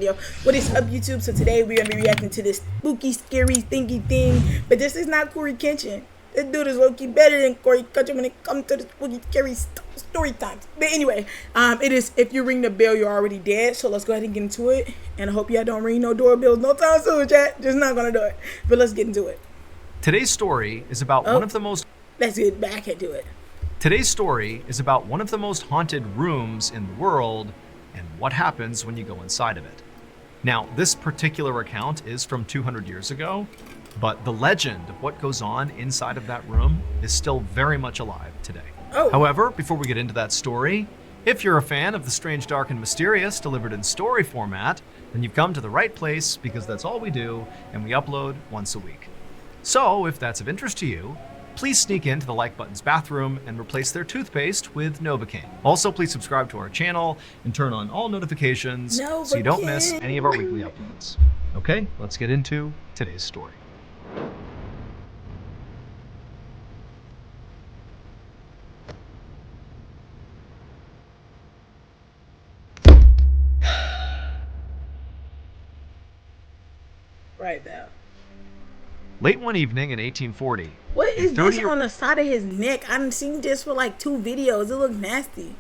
Yo, what is up, YouTube? So today we're gonna be reacting to this spooky, scary, thingy thing. But this is not Corey Kenshin. This dude is low-key better than Corey Kenshin when it comes to the spooky, scary story times. But anyway, it is If You Ring the Bell, You're Already Dead. So let's go ahead and get into it. And I hope y'all don't ring no doorbells no time soon, chat. Just not gonna do it. But let's get into it. Today's story is about one of the most Let's get back into it. Today's story is about one of the most haunted rooms in the world and what happens when you go inside of it. Now, this particular account is from 200 years ago, but the legend of what goes on inside of that room is still very much alive today. However, before we get into that story, if you're a fan of the strange, dark, and mysterious delivered in story format, then you've come to the right place because that's all we do, and we upload once a week. So, if that's of interest to you, please sneak into the like button's bathroom and replace their toothpaste with Novocaine. Also, please subscribe to our channel and turn on all notifications so you don't miss any of our weekly uploads. Okay, let's get into today's story. Right there. Late one evening in 1840. What is this on the side of his neck? I done seen this for like 2 videos. It looks nasty.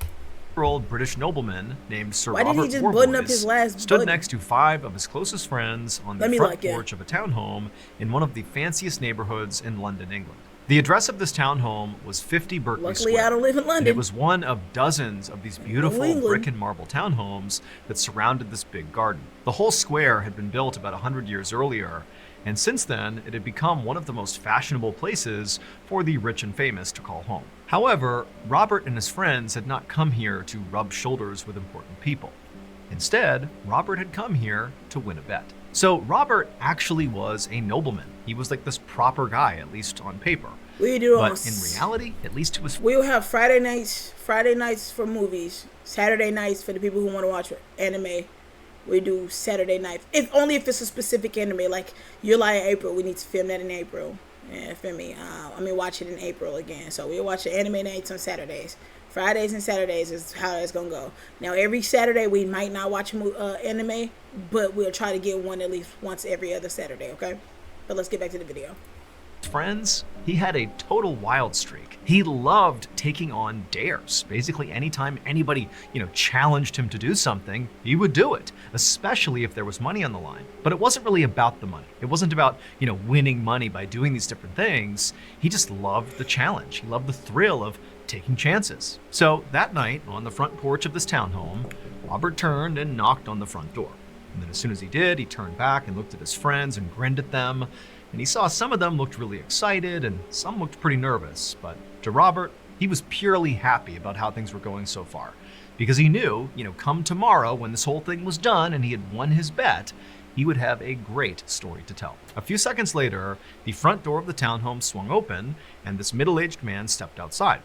Old British nobleman named Sir Why Robert did he just button up his last stood button? next to 5 of his closest friends on the front porch of a townhome in one of the fanciest neighborhoods in London, England. The address of this townhome was 50 Berkeley Square. Luckily, I don't live in London. And it was one of dozens of these beautiful brick and marble townhomes that surrounded this big garden. The whole square had been built about 100 years earlier, and since then, it had become one of the most fashionable places for the rich and famous to call home. However, Robert and his friends had not come here to rub shoulders with important people. Instead, Robert had come here to win a bet. So Robert actually was a nobleman. He was like this proper guy, at least on paper. But in reality, at least it was. We'll have Friday nights for movies, Saturday nights for the people who want to watch anime. We do Saturday nights. If only if it's a specific anime, like You're Lying April. We need to film that in April. Yeah, feel me? Watch it in April again. So we'll watch the anime nights on Saturdays. Fridays and Saturdays is how it's gonna go. Now every Saturday we might not watch anime, but we'll try to get one at least once every other Saturday. Okay? But let's get back to the video. Friends, he had a total wild streak. He loved taking on dares. Basically, anytime anybody, challenged him to do something, he would do it, especially if there was money on the line. But it wasn't really about the money. It wasn't about, winning money by doing these different things. He just loved the challenge. He loved the thrill of taking chances. So that night, on the front porch of this townhome, Robert turned and knocked on the front door. And then as soon as he did, he turned back and looked at his friends and grinned at them. And he saw some of them looked really excited and some looked pretty nervous. But to Robert, he was purely happy about how things were going so far. Because he knew, come tomorrow when this whole thing was done and he had won his bet, he would have a great story to tell. A few seconds later, the front door of the townhome swung open and this middle-aged man stepped outside.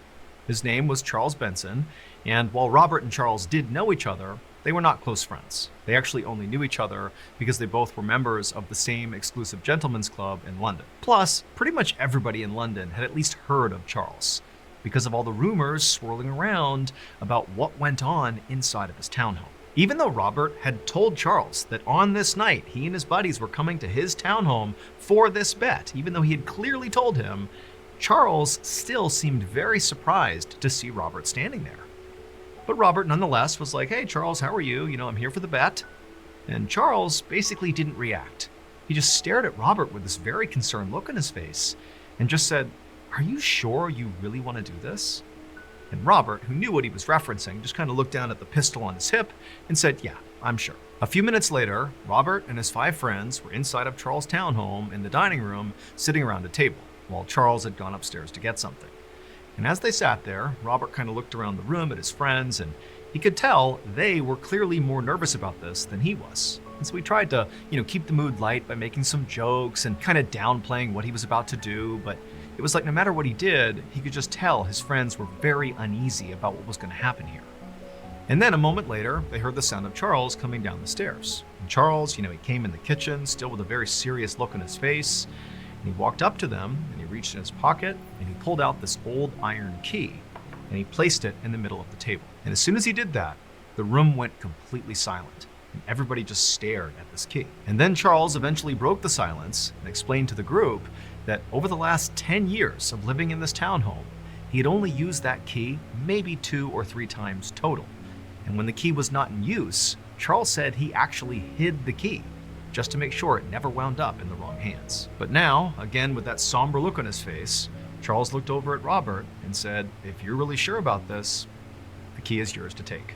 His name was Charles Benson, and while Robert and Charles did know each other, they were not close friends. They actually only knew each other because they both were members of the same exclusive gentlemen's club in London. Plus, pretty much everybody in London had at least heard of Charles because of all the rumors swirling around about what went on inside of his townhome. Even though Robert had told Charles that on this night he and his buddies were coming to his townhome for this bet, even though he had clearly told him, Charles still seemed very surprised to see Robert standing there. But Robert nonetheless was like, "Hey Charles, how are you? I'm here for the bet." And Charles basically didn't react. He just stared at Robert with this very concerned look on his face and just said, "Are you sure you really want to do this?" And Robert, who knew what he was referencing, just kind of looked down at the pistol on his hip and said, "Yeah, I'm sure." A few minutes later, Robert and his 5 friends were inside of Charles' townhome in the dining room, sitting around a table, while Charles had gone upstairs to get something. And as they sat there, Robert kind of looked around the room at his friends, and he could tell they were clearly more nervous about this than he was. And so he tried to, keep the mood light by making some jokes and kind of downplaying what he was about to do, but it was like no matter what he did, he could just tell his friends were very uneasy about what was going to happen here. And then a moment later, they heard the sound of Charles coming down the stairs. And Charles, he came in the kitchen, still with a very serious look on his face. And he walked up to them, and he reached in his pocket, and he pulled out this old iron key, and he placed it in the middle of the table. And as soon as he did that, the room went completely silent. and everybody just stared at this key. And then Charles eventually broke the silence and explained to the group that over the last 10 years of living in this townhome, he had only used that key maybe 2 or 3 times total. And when the key was not in use, Charles said he actually hid the key just to make sure it never wound up in the wrong hands. But now, again with that somber look on his face, Charles looked over at Robert and said, "If you're really sure about this, the key is yours to take."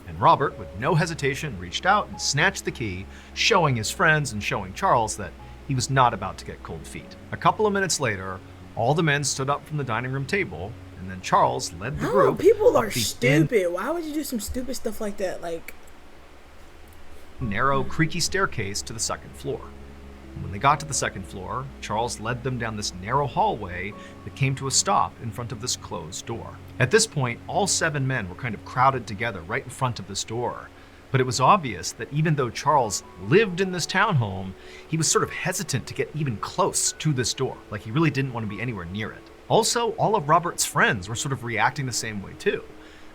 And Robert, with no hesitation, reached out and snatched the key, showing his friends and showing Charles that he was not about to get cold feet. A couple of minutes later, all the men stood up from the dining room table, and then Charles led the group. People are stupid. Why would you do some stupid stuff like that? Like, narrow, creaky staircase to the second floor. When they got to the second floor, Charles led them down this narrow hallway that came to a stop in front of this closed door. At this point, all 7 men were kind of crowded together right in front of this door. But it was obvious that even though Charles lived in this townhome, he was sort of hesitant to get even close to this door. Like, he really didn't want to be anywhere near it. Also, all of Robert's friends were sort of reacting the same way too.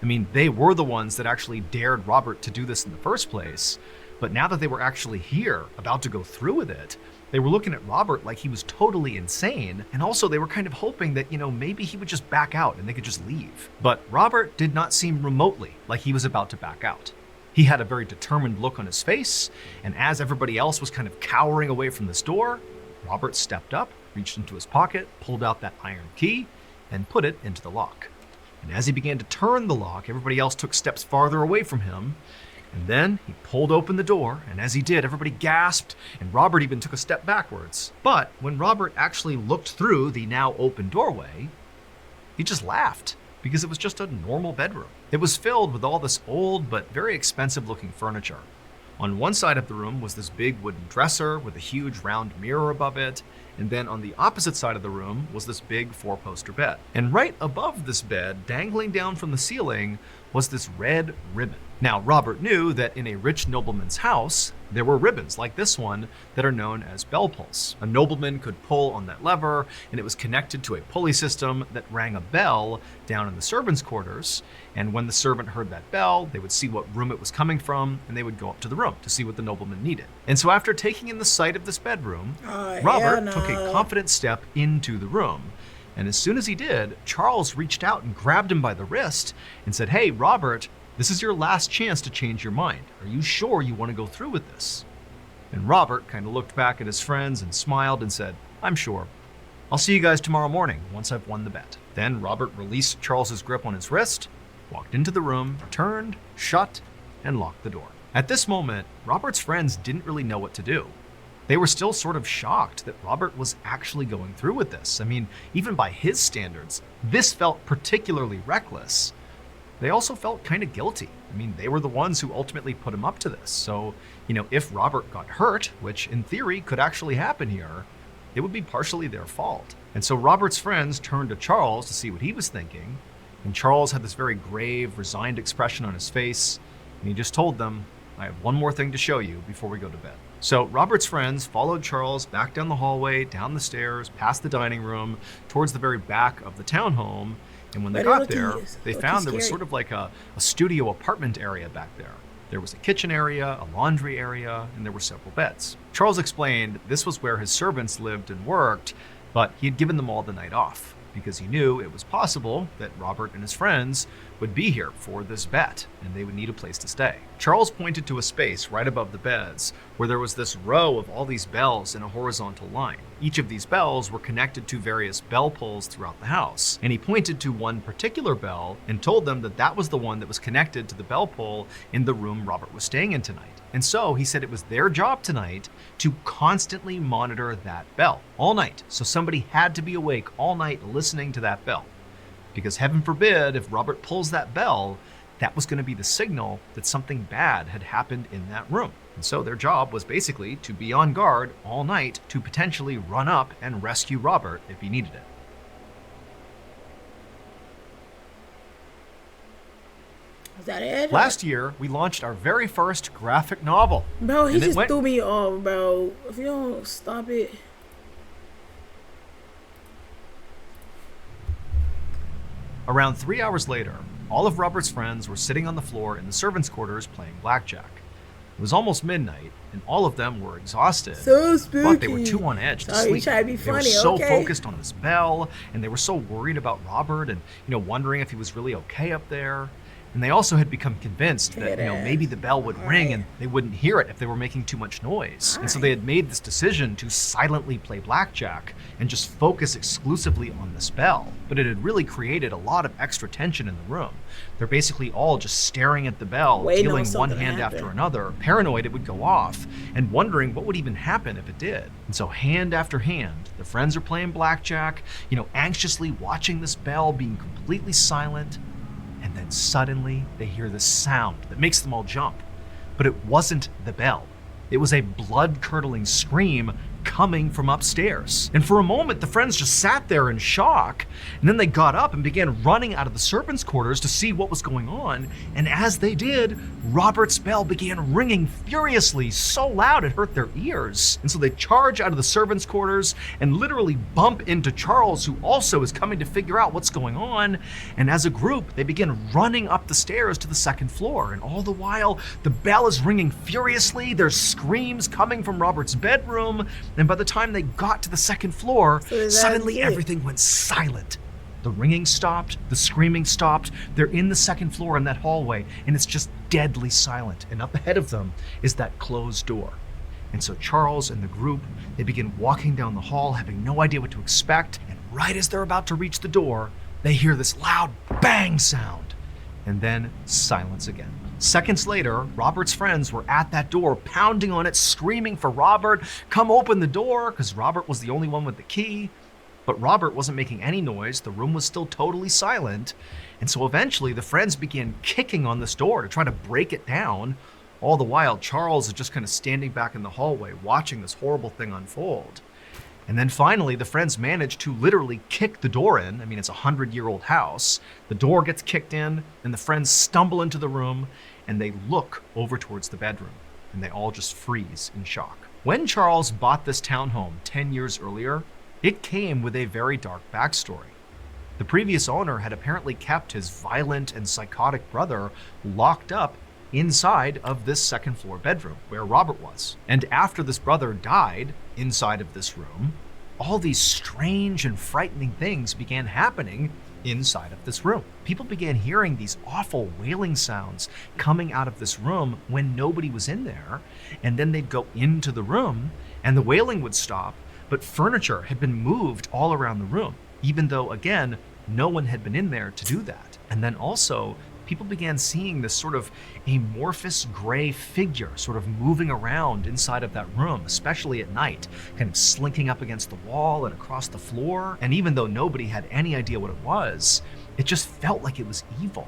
I mean, they were the ones that actually dared Robert to do this in the first place. But now that they were actually here, about to go through with it, they were looking at Robert like he was totally insane. And also they were kind of hoping that, maybe he would just back out and they could just leave. But Robert did not seem remotely like he was about to back out. He had a very determined look on his face, and as everybody else was kind of cowering away from this door, Robert stepped up, reached into his pocket, pulled out that iron key, and put it into the lock. And as he began to turn the lock, everybody else took steps farther away from him. And then he pulled open the door, and as he did, everybody gasped, and Robert even took a step backwards. But when Robert actually looked through the now open doorway, he just laughed, because it was just a normal bedroom. It was filled with all this old but very expensive looking furniture. On one side of the room was this big wooden dresser with a huge round mirror above it, and then on the opposite side of the room was this big 4-poster bed. And right above this bed, dangling down from the ceiling, was this red ribbon. Now, Robert knew that in a rich nobleman's house, there were ribbons like this one that are known as bell pulls. A nobleman could pull on that lever, and it was connected to a pulley system that rang a bell down in the servants' quarters. And when the servant heard that bell, they would see what room it was coming from, and they would go up to the room to see what the nobleman needed. And so after taking in the sight of this bedroom, Robert took a confident step into the room. And as soon as he did, Charles reached out and grabbed him by the wrist and said, "Hey, Robert, this is your last chance to change your mind. Are you sure you want to go through with this?" And Robert kind of looked back at his friends and smiled and said, "I'm sure. I'll see you guys tomorrow morning once I've won the bet." Then Robert released Charles's grip on his wrist, walked into the room, turned, shut, and locked the door. At this moment, Robert's friends didn't really know what to do. They were still sort of shocked that Robert was actually going through with this. I mean, even by his standards, this felt particularly reckless. They also felt kind of guilty. I mean, they were the ones who ultimately put him up to this. So, if Robert got hurt, which in theory could actually happen here, it would be partially their fault. And so Robert's friends turned to Charles to see what he was thinking. And Charles had this very grave, resigned expression on his face. And he just told them, "I have one more thing to show you before we go to bed." So Robert's friends followed Charles back down the hallway, down the stairs, past the dining room, towards the very back of the townhome. And when they got there, they found there was sort of like a studio apartment area back there. There was a kitchen area, a laundry area, and there were several beds. Charles explained this was where his servants lived and worked, but he had given them all the night off because he knew it was possible that Robert and his friends would be here for this bet, and they would need a place to stay. Charles pointed to a space right above the beds where there was this row of all these bells in a horizontal line. Each of these bells were connected to various bell pulls throughout the house, and he pointed to one particular bell and told them that that was the one that was connected to the bell pull in the room Robert was staying in tonight. And so he said it was their job tonight to constantly monitor that bell all night. So somebody had to be awake all night listening to that bell. Because heaven forbid, if Robert pulls that bell, that was going to be the signal that something bad had happened in that room. And so their job was basically to be on guard all night to potentially run up and rescue Robert if he needed it. Is that it? Last year, we launched our very first graphic novel. Bro, he just threw me off, bro. If you don't stop it. Around 3 hours later, all of Robert's friends were sitting on the floor in the servants' quarters playing blackjack. It was almost midnight, and all of them were exhausted. So spooky. But they were too on edge to Oh, you sleep. try to be They were funny, so okay. focused on this bell, and they were so worried about Robert and, wondering if he was really okay up there. And they also had become convinced that, maybe the bell would ring and they wouldn't hear it if they were making too much noise. And so they had made this decision to silently play blackjack and just focus exclusively on this bell. But it had really created a lot of extra tension in the room. They're basically all just staring at the bell, Waiting on dealing one something to hand happen. after another, paranoid it would go off, and wondering what would even happen if it did. And so hand after hand, the friends are playing blackjack, anxiously watching this bell being completely silent. And then suddenly they hear this sound that makes them all jump. But it wasn't the bell. It was a blood-curdling scream coming from upstairs. And for a moment, the friends just sat there in shock. And then they got up and began running out of the servants' quarters to see what was going on. And as they did, Robert's bell began ringing furiously, so loud it hurt their ears. And so they charge out of the servants' quarters and literally bump into Charles, who also is coming to figure out what's going on. And as a group, they begin running up the stairs to the second floor. And all the while, the bell is ringing furiously. There's screams coming from Robert's bedroom. And by the time they got to the second floor, suddenly everything went silent. The ringing stopped, the screaming stopped. They're in the second floor in that hallway, and it's just deadly silent. And up ahead of them is that closed door. And so Charles and the group, they begin walking down the hall, having no idea what to expect. And right as they're about to reach the door, they hear this loud bang sound. And then silence again. Seconds later, Robert's friends were at that door, pounding on it, screaming for Robert, come open the door, because Robert was the only one with the key. But Robert wasn't making any noise. The room was still totally silent. And so eventually the friends began kicking on this door to try to break it down. All the while, Charles is just kind of standing back in the hallway, watching this horrible thing unfold. And then finally, the friends manage to literally kick the door in. I mean, it's a 100-year-old house. The door gets kicked in, and the friends stumble into the room, and they look over towards the bedroom, and they all just freeze in shock. When Charles bought this townhome 10 years earlier, it came with a very dark backstory. The previous owner had apparently kept his violent and psychotic brother locked up inside of this second floor bedroom where Robert was. And after this brother died inside of this room, all these strange and frightening things began happening inside of this room. People began hearing these awful wailing sounds coming out of this room when nobody was in there, and then they'd go into the room and the wailing would stop, but furniture had been moved all around the room, even though, again, no one had been in there to do that. And then also, people began seeing this sort of amorphous gray figure sort of moving around inside of that room, especially at night, kind of slinking up against the wall and across the floor. And even though nobody had any idea what it was, it just felt like it was evil.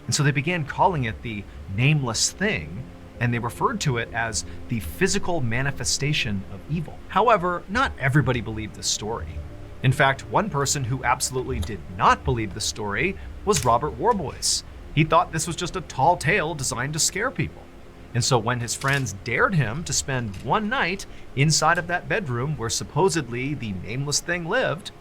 And so they began calling it the nameless thing, and they referred to it as the physical manifestation of evil. However, not everybody believed this story. In fact, one person who absolutely did not believe the story was Robert Warboys. He thought this was just a tall tale designed to scare people. And so when his friends dared him to spend one night inside of that bedroom where supposedly the nameless thing lived,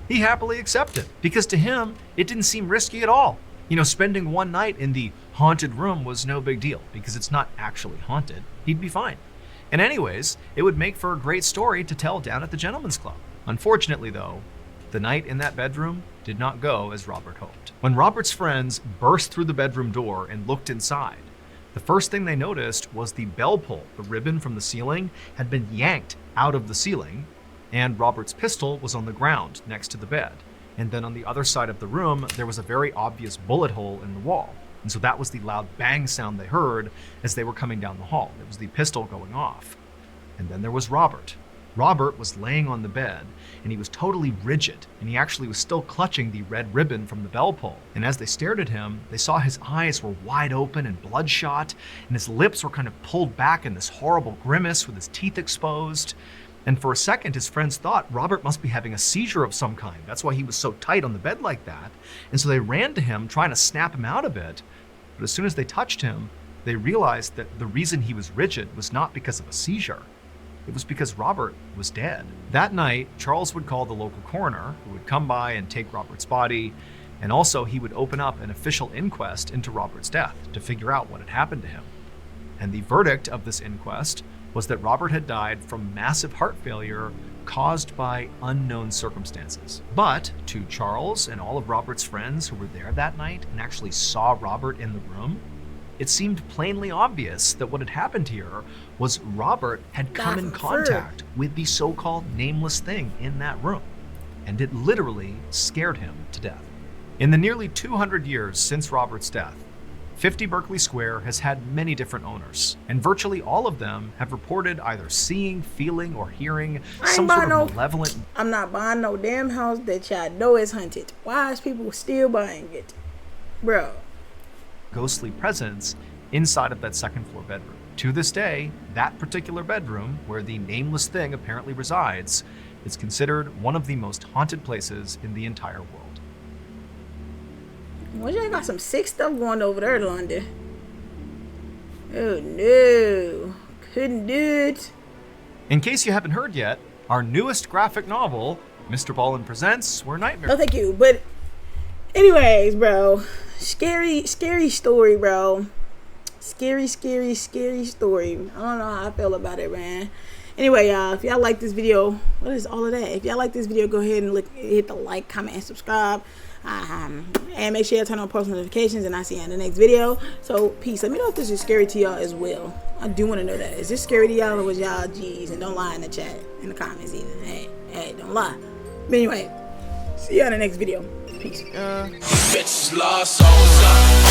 he happily accepted, because to him, it didn't seem risky at all. Spending one night in the haunted room was no big deal because it's not actually haunted. He'd be fine. And anyways, it would make for a great story to tell down at the Gentleman's Club. Unfortunately, though, the night in that bedroom did not go as Robert hoped. When Robert's friends burst through the bedroom door and looked inside, the first thing they noticed was the bell pull, the ribbon from the ceiling, had been yanked out of the ceiling, and Robert's pistol was on the ground next to the bed. And then on the other side of the room, there was a very obvious bullet hole in the wall. And so that was the loud bang sound they heard as they were coming down the hall. It was the pistol going off. And then there was Robert. Robert was laying on the bed, and he was totally rigid, and he actually was still clutching the red ribbon from the bell pull. And as they stared at him, they saw his eyes were wide open and bloodshot, and his lips were kind of pulled back in this horrible grimace with his teeth exposed. And for a second, his friends thought Robert must be having a seizure of some kind. That's why he was so tight on the bed like that. And so they ran to him, trying to snap him out of it. But as soon as they touched him, they realized that the reason he was rigid was not because of a seizure. It was because Robert was dead. That night, Charles would call the local coroner, who would come by and take Robert's body, and also he would open up an official inquest into Robert's death to figure out what had happened to him. And the verdict of this inquest was that Robert had died from massive heart failure caused by unknown circumstances. But to Charles and all of Robert's friends who were there that night and actually saw Robert in the room, it seemed plainly obvious that what had happened here was Robert had come in contact with the so-called nameless thing in that room, and it literally scared him to death. In the nearly 200 years since Robert's death, 50 Berkeley Square has had many different owners, and virtually all of them have reported either seeing, feeling, or hearing some sort of malevolent... I'm not buying no damn house that y'all know is haunted. Why is people still buying it? Bro. Ghostly presence inside of that second floor bedroom. To this day, that particular bedroom, where the nameless thing apparently resides, is considered one of the most haunted places in the entire world. Well, y'all got some sick stuff going over there, London. Oh no, couldn't do it. In case you haven't heard yet, our newest graphic novel, MrBallen Presents Where Nightmares... No, thank you. But anyways, bro, scary story, bro. Scary story. I don't know how I feel about it, man. Anyway, y'all, if y'all like this video, what is all of that? If y'all like this video, go ahead and hit the like, comment, and subscribe. And make sure you turn on post notifications, and I'll see you in the next video. So, peace. Let me know if this is scary to y'all as well. I do want to know that. Is this scary to y'all, or was y'all G's? And don't lie in the chat, in the comments either. Hey, don't lie. But anyway, see you in the next video. Peace. Bitches lost souls.